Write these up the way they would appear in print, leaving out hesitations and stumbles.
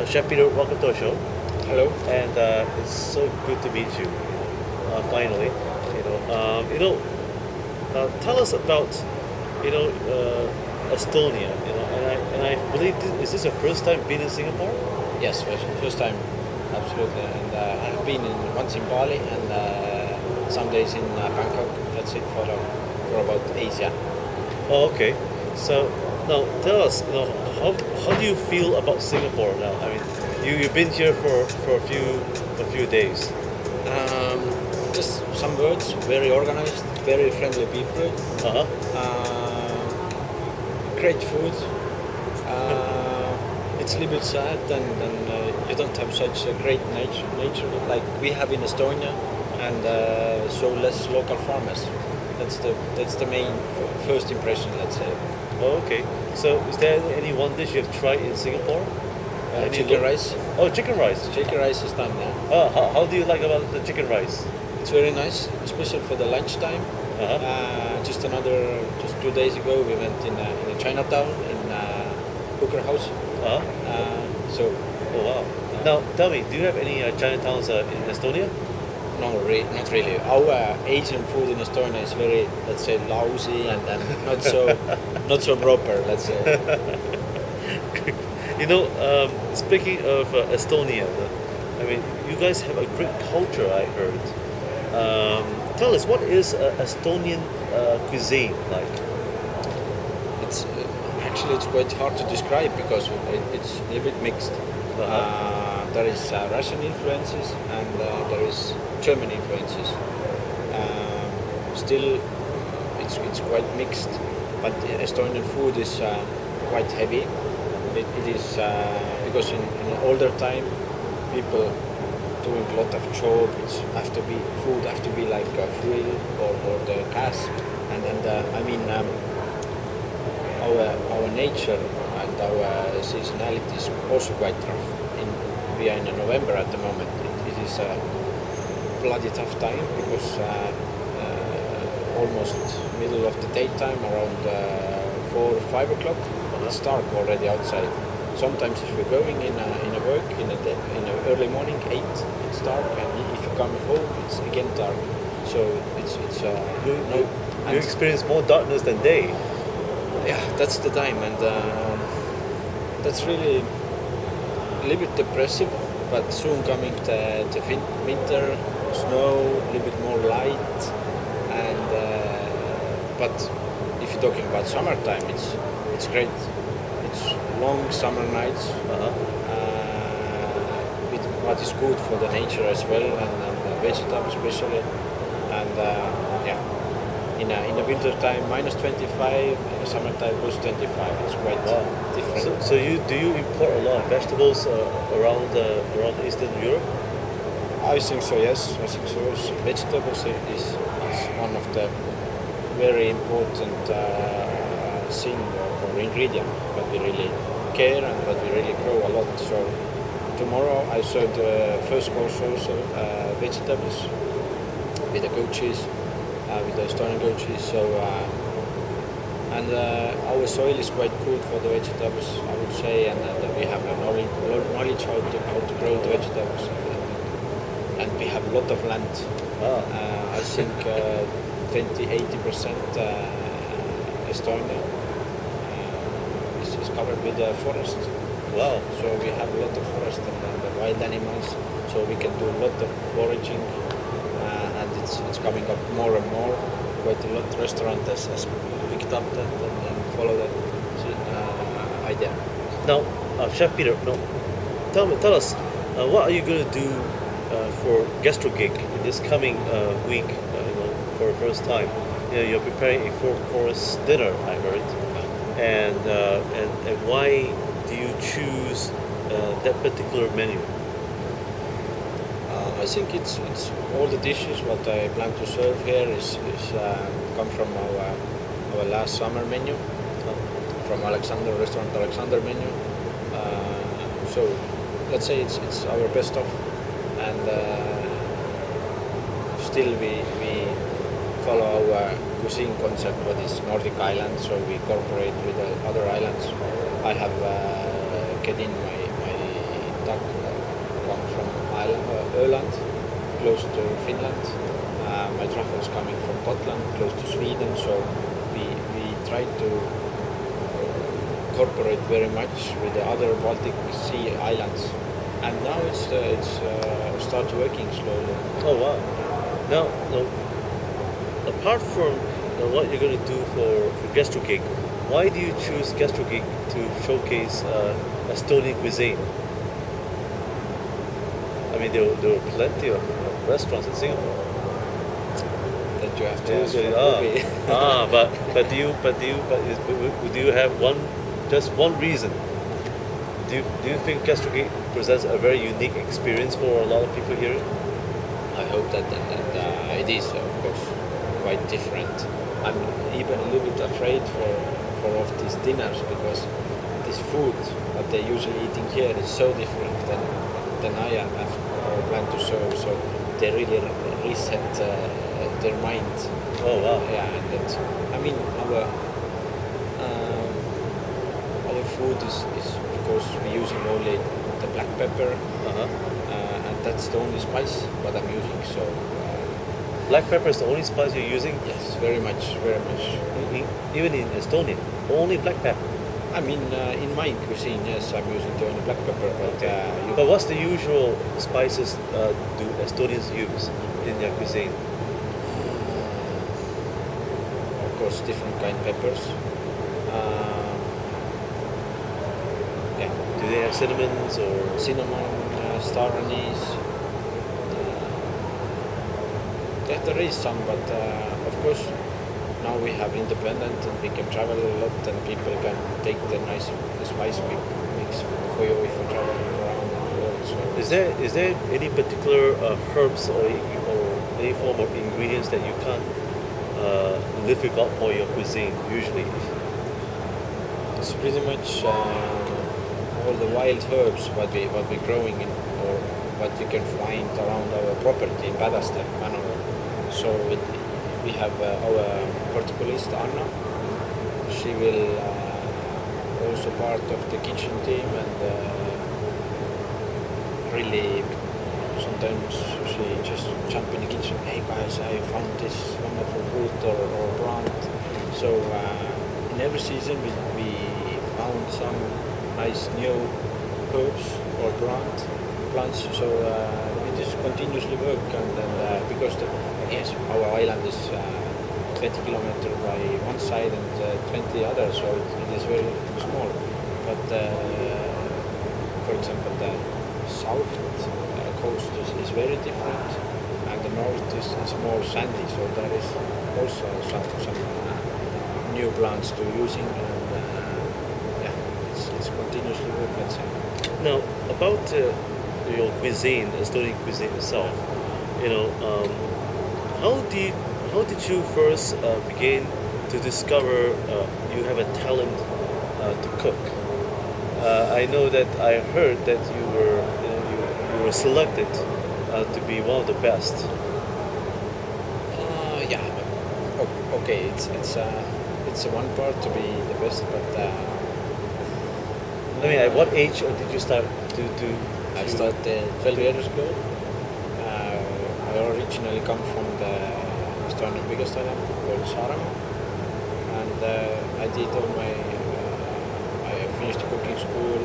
Chef Peter, welcome to our show, Hello. and it's so good to meet you. Finally, tell us about Estonia. And I believe is this your first time being in Singapore? Yes, first time, absolutely. And I have been once in Bali and some days in Bangkok. That's it for about Asia. Oh, okay. So now tell us, how do you feel about Singapore now? I mean, you've been here for a few days. Um, just some words. Very organized, very friendly people. Uh huh. Great food. It's a little bit sad, and you don't have such a great nature like we have in Estonia, and so less local farmers. That's the main first impression, let's say. Oh, okay. So is there any one dish you have tried in Singapore? Any Chicken rice. Oh, chicken rice. Chicken rice is done now. How do you like about the chicken rice? It's very nice, especially for the lunchtime. Uh-huh. Just 2 days ago, we went in a Chinatown in Hooker House. Uh-huh. So Oh, wow. Now, tell me, do you have any Chinatowns in Estonia? no, not really. Our Asian food in Estonia is very, let's say, lousy and not so proper. Let's say. Speaking of Estonia, I mean, you guys have a great culture, I heard. Tell us, what is Estonian cuisine like? It's actually it's quite hard to describe because it's a little bit mixed. There is Russian influences and there is German influences. Still, it's quite mixed, but Estonian food is quite heavy. It is because in older time, people doing a lot of job. Food have to be like fuel or the gas, and I mean our nature and our seasonality is also quite tough. We are in November at the moment. It is a bloody tough time because almost middle of the daytime, around 4 or 5 o'clock, it's dark already outside. Sometimes if we're going in a work in a early morning 8, it's dark, and if you come home, it's again dark. So it's You experience more darkness than day. yeah, that's the time, and that's really a little bit depressive. But soon coming the winter, snow, a little bit more light, and but if you're talking about summertime, it's great. It's long summer nights, with what is good for the nature as well, and vegetables especially, and yeah. In the winter time, -25. In the summertime, +25. It's quite different. So do you import a lot of vegetables around Eastern Europe? I think so. Yes, I think so. Vegetables is one of the very important thing or ingredient that we really care and that we really grow a lot. So tomorrow I served the first course also vegetables with the goat cheese. With the Estonian goat cheese, so and our soil is quite good for the vegetables, I would say, and we have a knowledge how to grow the vegetables, and we have a lot of land. I think 80% Estonia is covered with forest. Wow. So we have a lot of forest and the wild animals, so we can do a lot of foraging. And it's coming up more and more. Quite a lot restaurant has picked up that and follow that idea. Now, Chef Peter, no, tell us, what are you going to do for Gastrogig in this coming week? For the first time, you're preparing a 4-course dinner, I heard, and why do you choose that particular menu? I think it's all the dishes what I plan to serve here is come from our last summer menu, from restaurant Alexander menu. So let's say it's our best of, and still we follow our cuisine concept, what is Nordic island. So we cooperate with the other islands. I have get in my Öland, close to Finland. My truffle is coming from Gotland, close to Sweden. So we try to cooperate very much with the other Baltic Sea islands, and now it's start working slowly. Oh wow! Now, apart from what you're going to do for Gastrogig, why do you choose Gastrogig to showcase Estonian cuisine? I mean, there are plenty of restaurants in Singapore. That you have to Yeah, use so- for movie. but do you have just one reason? Do you think Gastrogig presents a very unique experience for a lot of people here? I hope that it is, of course, quite different. I'm even a little bit afraid for of these dinners because this food that they're usually eating here is so different than I am or plan to serve. So they really reset their mind. Oh wow! Yeah, and that I mean our food is of course we're using only the black pepper. And that's the only spice what I'm using. So Black pepper is the only spice you're using, yes, very much. even in Estonia. Only black pepper. I mean, in my cuisine, yes, I'm using the only black pepper, but But what's the usual spices do Estonians use in their cuisine? of course different kind peppers. Yeah, Do they have cinnamons or? cinnamon, star anise. There is some, but of course now we have independent and we can travel a lot and people can take the nice spice mix for you if you travel around the world. So Is there any particular herbs or any form of ingredients that you can't live without for your cuisine usually? it's pretty much all the wild herbs what we growing in or what we can find around our property in Padastel, Manor. So we have our horticulturist Anna. She will also part of the kitchen team and really sometimes she just jump in the kitchen. Hey guys, I found this wonderful root or plant. So in every season we found some nice new herbs or plants. So we just continuously work and because yes, our island is 20 kilometers by one side and 20 other, so it is very small. But for example, the south coast is very different, and the north is more sandy. So there is also some new plants to using, and yeah, it's continuously work. Let's say. Now, about your cuisine, Estonian cuisine itself, how did you first begin to discover you have a talent to cook? I know that I heard that you were selected to be one of the best. Yeah, okay. It's one part to be the best, but I mean, at what age did you start to I started 12 years ago. I originally come from the Estonian biggest island called Saaremaa, and I did all my. I finished the cooking school.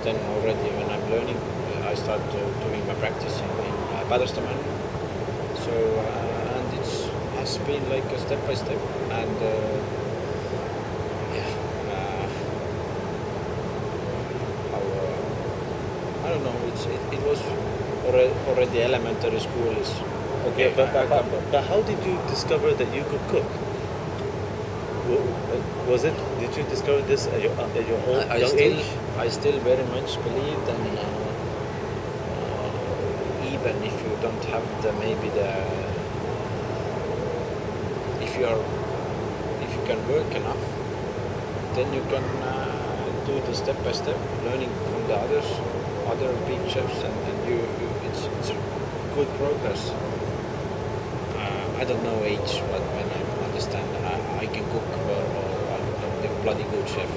Then already when I'm learning, I started doing my practice in Padastel. So and it has been like a step by step, and yeah. I don't know. It was already elementary school is okay. But how did you discover that you could cook? Did you discover this at your own young age? I still very much believe that even if you don't have if you can work enough, then you can do the step by step learning from the other big chefs, and it's good progress. I don't know age, but when I understand I can cook or I'm a bloody good chef.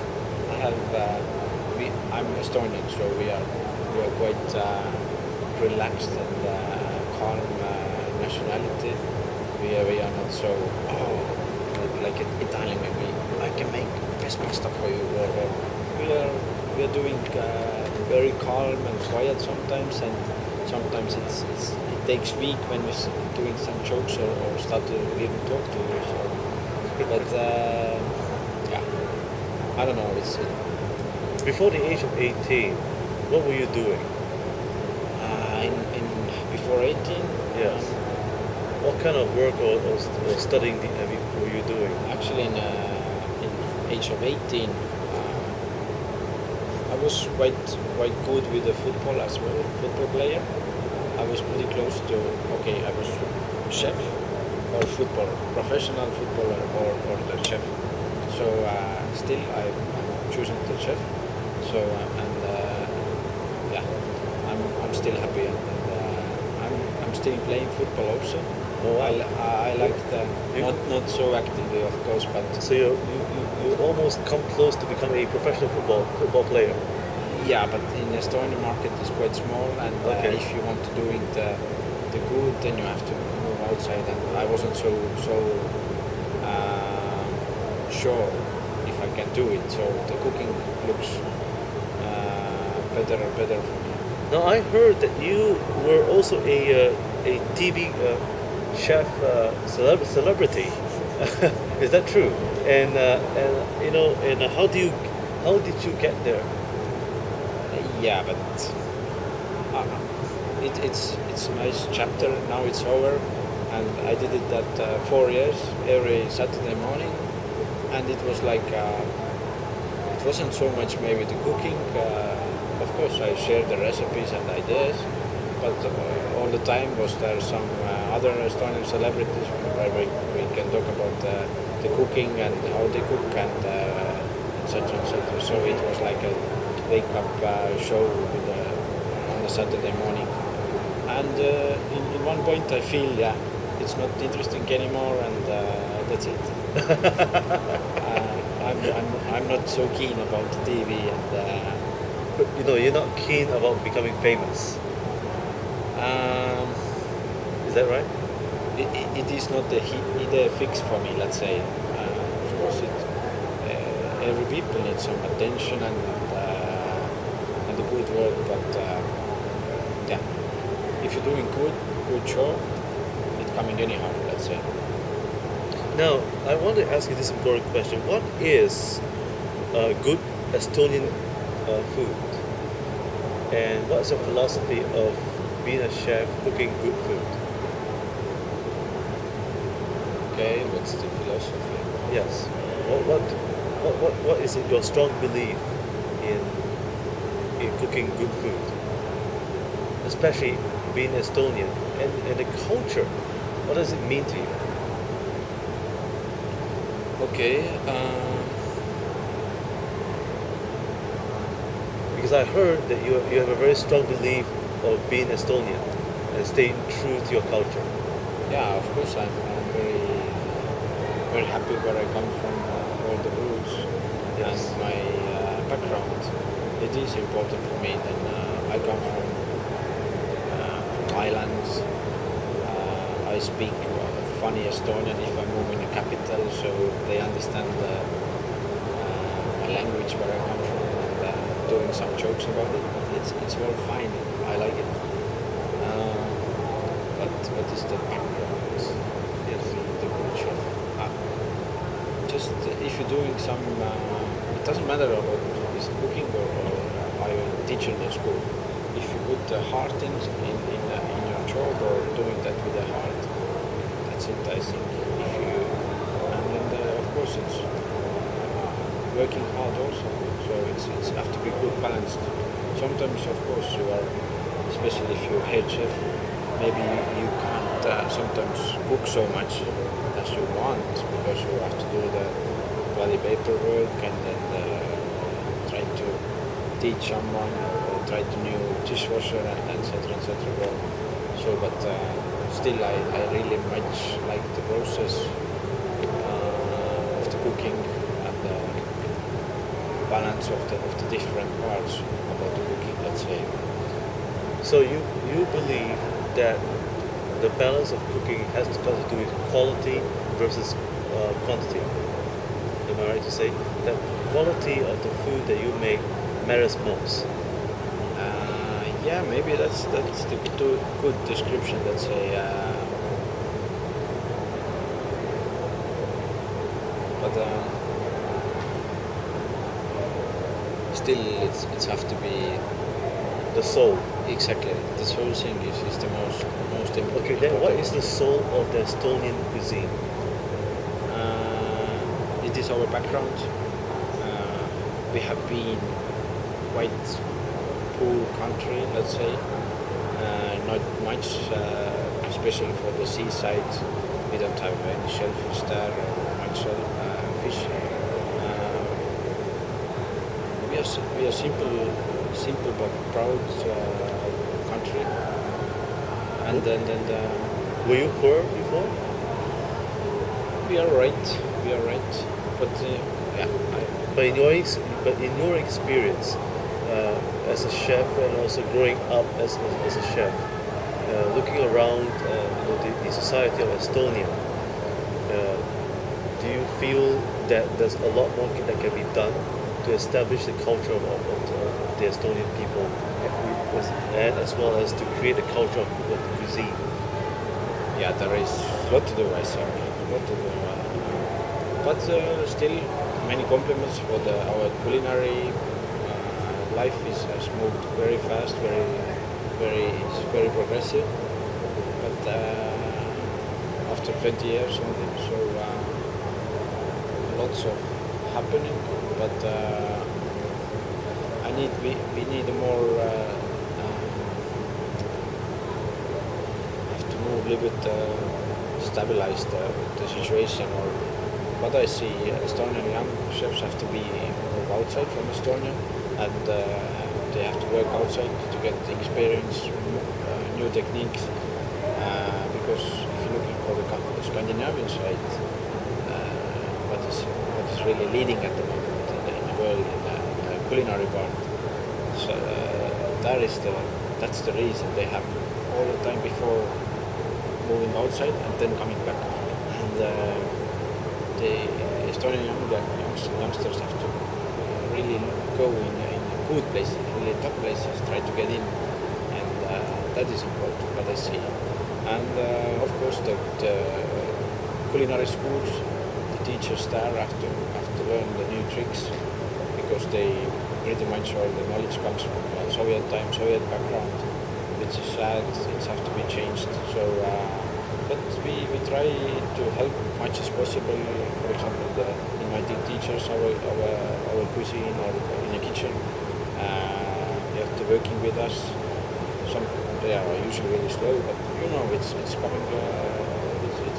I'm Estonian, so we are quite relaxed and calm nationality. We are not so like an Italian. Maybe I can make best pasta for you. Or we are doing very calm and quiet sometimes, and sometimes it takes week when we're doing some jokes or start to even talk to you. So, but yeah, I don't know. Before the age of 18, what were you doing? In before 18. Yes. What kind of work or studying were you doing? Actually, in age of 18, I was quite good with the football as well. Football player. I was pretty close to. Okay, I was chef or footballer, professional footballer or the chef. So still, I'm choosing the chef. So and yeah, I'm still happy and I'm still playing football also. Oh, wow. I like the not so actively, of course, but So you almost come close to becoming a professional football player. yeah, but in the Estonian market is quite small, and Okay. if you want to doing the good, then you have to move outside. And I wasn't so sure if I can do it. So the cooking looks better for me. Now I heard that you were also a TV chef celebrity. Is that true? And you know, and how did you get there? Yeah, but it's a nice chapter. Now it's over, and I did it that 4 years every Saturday morning, and it was like it wasn't so much maybe the cooking. Of course, I shared the recipes and ideas, but all the time was there some other Estonian celebrities where we can talk about the cooking and how they cook and etc. etc. So it was like a wake up show on the Saturday morning. And in one point I feel it's not interesting anymore, and that's it. I'm not so keen about TV, and But you know, you're not keen about becoming famous. Is that right? it is not the fix for me. Let's say, of course, every people need some attention and the good work, but yeah, if you're doing good job, it's coming anyhow. Let's say. Now, I want to ask you this important question: what is good Estonian food, and what's your philosophy of being a chef cooking good food? Okay, what's the philosophy? Yes. What is it, your strong belief in cooking good food, especially being Estonian, and the culture? What does it mean to you? Okay. Because I heard that you have a very strong belief of being Estonian and staying true to your culture. Yeah, of course, I'm very happy where I come from, all the roots Yes. and my background. It is important for me. Then I come from Thailand. I speak funny Estonian if I move in the capital, so they understand my language where I come from, and doing some jokes about it. It's very fine. I like it. But what is the background? Yes. The culture. Just if you're doing some, it doesn't matter about is it cooking or are you a teacher in the school. If you put the heart in your job or doing that with the heart, that's it. I think. If you and then of course it's working hard also. So it's have to be good balanced. Sometimes of course you are, especially if you're head chef, maybe you can't sometimes cook so much as you want because you have to do the bloody paperwork and then try to teach someone or try to new dishwasher and etc. etc. So, but still, I really much like the process of the cooking and the balance of the different parts about the cooking. Let's say. So you believe that the balance of cooking has to do with quality versus quantity. Am I right to say that quality of the food that you make matters most? Yeah, maybe that's the good description. Let's say, but still, it's have to be The soul. exactly the soul thing is the most important. Okay, then what is the soul of the Estonian cuisine? It is our background. We have been quite poor country, let's say. Not much, especially for the seaside. We don't have any shellfish there or much fish. We are simple but proud country. And then Were you poor before? we are right. But yeah, But in your experience, as a chef and also growing up as a chef, looking around the society of Estonia, do you feel that there's a lot more that can be done to establish the culture of the Estonian people, and as well as to create a culture of the cuisine? yeah, there is a lot to do, I think. But still, many compliments for our culinary life has moved very fast, it's very progressive. But after 20 years only, so lots of happening. But we need a more have to move a little bit stabilize the situation. Or what I see, Estonian young chefs have to be move outside from Estonia, and they have to work outside to get experience, new techniques. Because if you're looking for the Scandinavian side, what is really leading at the moment in the world in the culinary part, so that's the reason they have all the time before moving outside and then coming back. And the Estonian youngsters have to really go in good places, really top places, try to get in, and that is important, what I see. And of course the culinary schools, the teachers there have to learn the new tricks, because they pretty much all the knowledge comes from Soviet time, Soviet background, which is sad. It has to be changed. So, but we try to help much as possible. For example, the inviting teachers, our cuisine or in the kitchen. They have to working with us. They are usually really slow, but it's coming.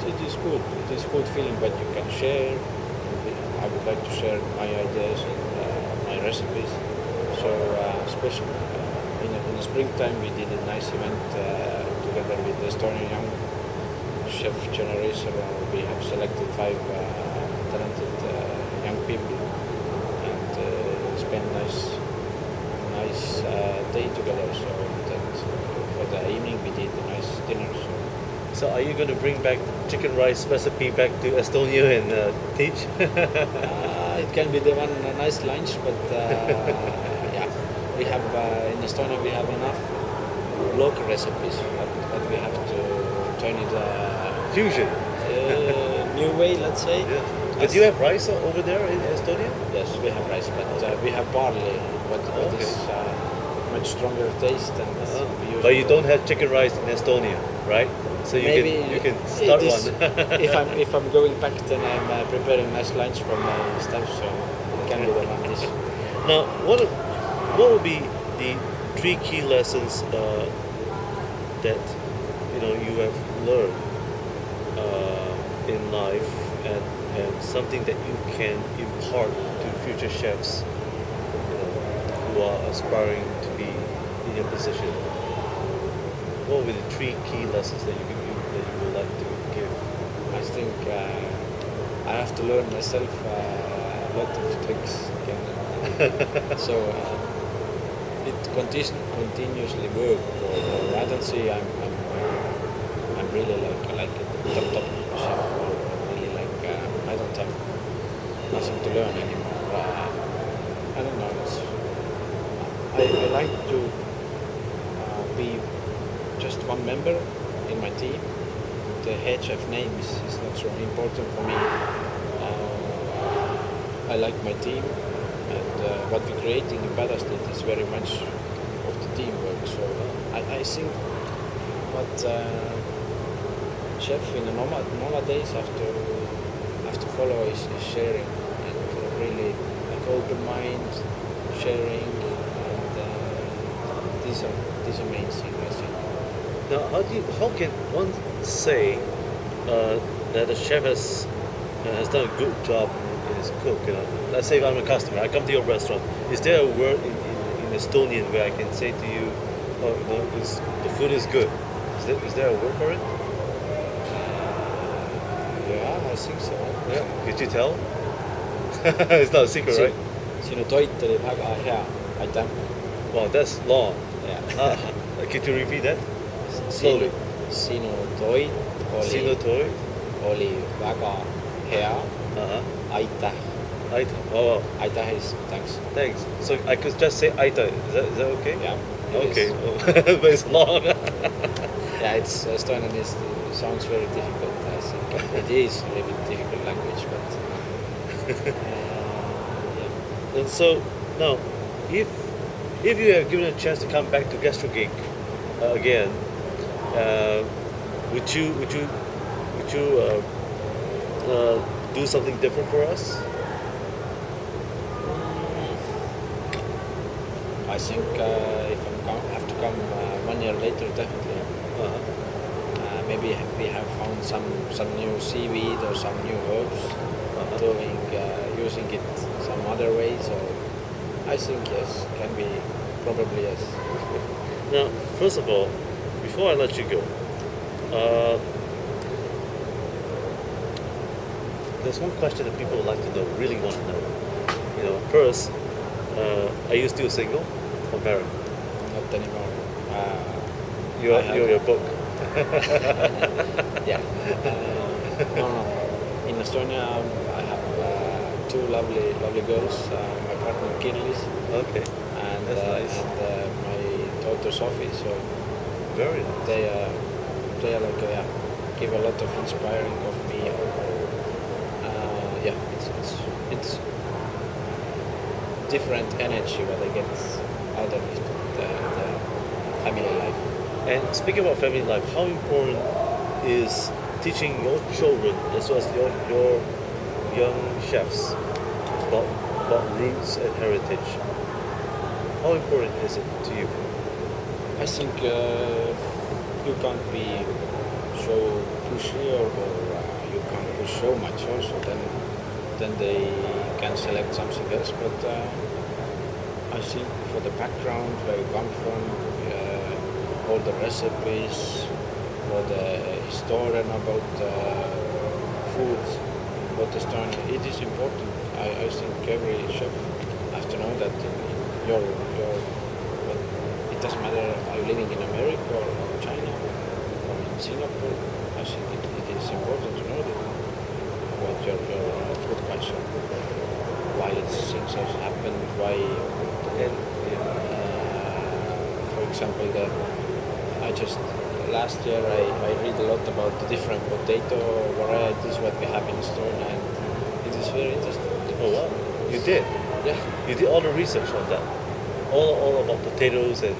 It is good. It is good feeling, but you can share. I would like to share my ideas and my recipes. So especially in the springtime, we did a nice event together with the Estonian young chef generation. We have selected 5 talented young people and spent nice day together. So that for the evening we did a nice dinner. So are you going to bring back chicken rice recipe back to Estonia and teach? It can be the one nice lunch, but yeah, we have in Estonia we have enough local recipes, but we have to turn it Fusion. new way, let's say. Yeah. But you have rice over there in Estonia? Yes, we have rice, but we have barley, what is much stronger taste than we use. But you don't have chicken rice in Estonia, right? So you can start one. if I'm going back, then I'm preparing nice lunch for my staff, so it can be the one dish. Now, what would be the 3 key lessons that you have learned in life, and something that you can impart to future chefs who are aspiring to be in your position? What would be the 3 key lessons that you would like to give? I think I have to learn myself a lot of tricks again. So it continuously work for don't see I'm really like a top chef or really like I don't have nothing to learn anymore. I don't know. I like to be just one member in my team. The head chef name is not so important for me. I like my team, and what we're creating in Padastit is very much of the teamwork. So I think what chef in the nowadays have to follow is sharing and really like open mind, sharing, and these are main things I think. Now, how can one say that a chef has done a good job in his cook? You know, let's say if I'm a customer, I come to your restaurant. Is there a word in Estonian where I can say to you, "Oh, you know, the food is good"? Is there a word for it? Yeah, I think so. Yeah. Could you tell? It's not a secret, right? Sinu toit oli väga hea, aitäh. Wow, that's long. Yeah. Could you repeat that slowly? Sinu toit Sino toy. oli väga hea, aitäh. Aita. Oh, wow. Aitäh is thanks. Thanks. So I could just say Aita. Is that okay? Yeah. Okay. But it's long. Yeah, it's Estonian sounds very difficult. I think it is a little bit difficult language, but yeah. And so now, if you have given a chance to come back to Gastrogig again, would you do something different for us? I think if have to come 1 year later, definitely. Maybe we have found some new seaweed or some new herbs, doing using it some other way. So I think yes, can be probably yes. Now, first of all, before I let you go, there's one question that people would like to know, really want to know. You know, first, are you still single or married? Not anymore. Your book. Yeah. No. In Estonia, I have two lovely girls. My partner Kirlis. Okay. And, that's nice. and my daughter Sophie. So very nice. They are like give a lot of inspiring of me. Yeah, it's different energy what I get out of it, the family life. And speaking about family life, how important is teaching your children as well as your young chefs about roots and heritage? How important is it to you? I think you can't be so pushy or you can't push so much also. Then they can select something else. But I think for the background where you come from, all the recipes, for the historian about food, what is done, it is important. I think every chef has to know that your it doesn't matter are you living in America or China or in Singapore. I think it is important to know that about your food culture, why things have happened, why. And for example, last year I read a lot about the different potato varieties what we have in Estonia, and it is very interesting. Oh wow, you did? Yeah. You did all the research on that? All about potatoes and...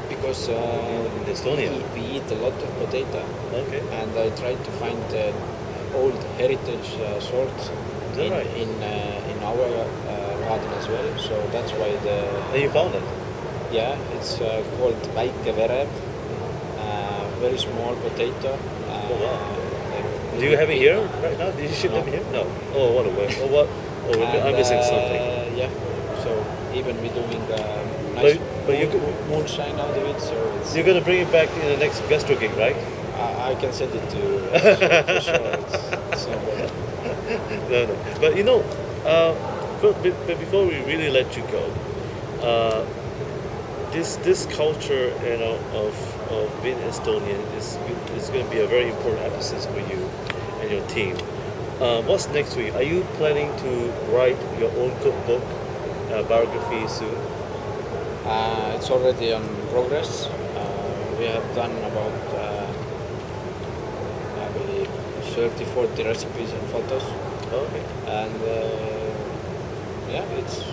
Because in Estonia? We eat a lot of potato. Okay. And I tried to find old heritage sorts in our garden as well. So that's why And you found it? Yeah, it's called Väike Verev. Very small potato. Oh wow. Do you have it here right now? Did you ship them here? No. Oh, what a way. Oh, what? Oh, I'm missing something. Yeah. So even we're doing nice but you moonshine out of it. So you're gonna bring it back in the next Gastrogig, right? I can send it to you for sure. It's no problem. No. But you know, but before we really let you go, this culture, of being Estonian is going to be a very important emphasis for you and your team. What's next week? Are you planning to write your own cookbook, biography soon? It's already on progress. We have done about I believe 30, 40 recipes and photos, Okay. and yeah, it's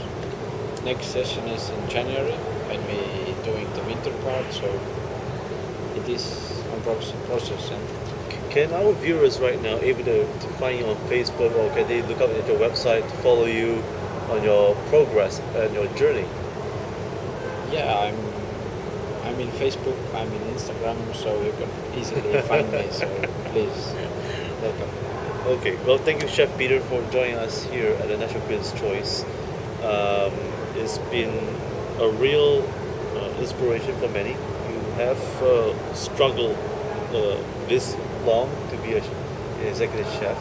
next session is in January when we doing the winter part. So it is on process, and Can our viewers right now able to find you on Facebook, or can they look up at your website to follow you on your progress and your journey? yeah, I'm in Facebook, I'm in Instagram, so you can easily find me. So please, welcome. Okay, well, thank you, Chef Peter, for joining us here at the National Critics' Choice. It's been a real inspiration for many. You have struggled this long to be an executive chef,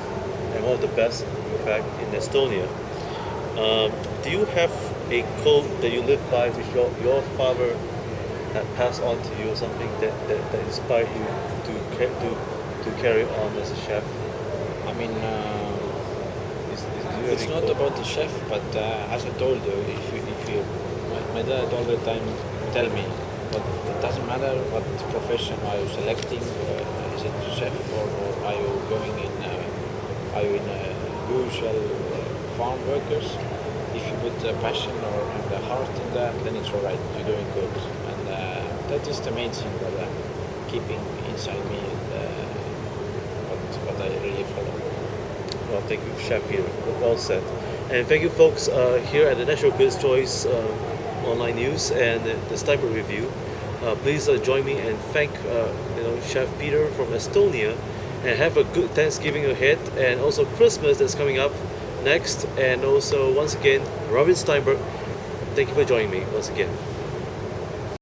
and one of the best, in fact, in Estonia. Do you have a code that you live by, which your father had passed on to you, or something that inspired you to carry on as a chef? I mean, Do you have it's any not code? about the chef, but as I told you, if you my dad all the time tell me, but it doesn't matter what profession are you selecting. Is it chef or are you going in? Are you in usual farm workers? If you put the passion or the heart in that, then it's alright. You're doing good, and that is the main thing that I'm keeping inside me, and what I really follow. Well, thank you, Chef Peter. Well said. And thank you, folks, here at the National Critics' Choice online news and the Stienberg review. Please join me and thank Chef Peter from Estonia, and have a good Thanksgiving ahead, and also Christmas that's coming up next. And also, once again, Robin Stienberg, thank you for joining me once again.